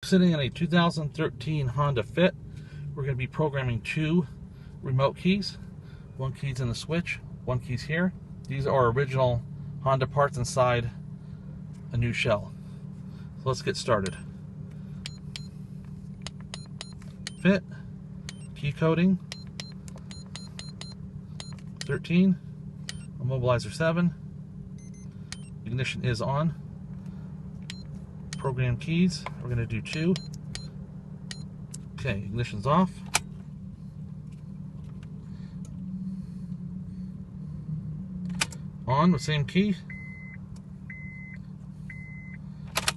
sitting in a 2013 Honda Fit. We're going to be programming 2 remote keys. One key's in the switch, one key's here. These are original Honda parts inside a new shell. So let's get started. Fit, key coding, 13, immobilizer 7, ignition is on. Program keys, we're going to do 2. Okay, ignition's off. On with same key.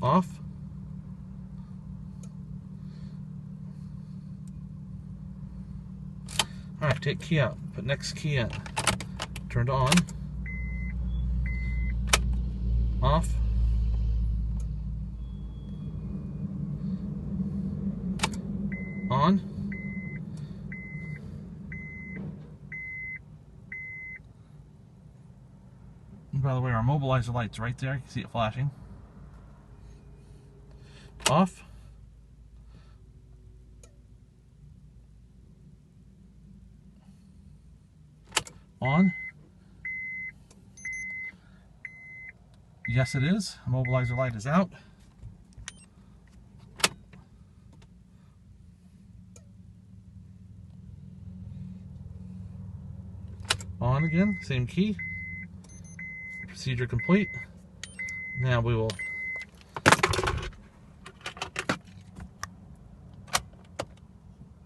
Off. Alright, take key out. Put next key in. Turned on. Off. On. And by the way, our immobilizer light's right there. You can see it flashing. Off. On. Yes, it is. Immobilizer light is out. On again, same key. Procedure complete. Now we will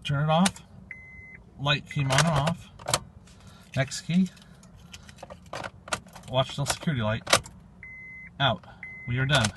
turn it off. Light came on and off. Next key. Watch the security light. Out. We are done.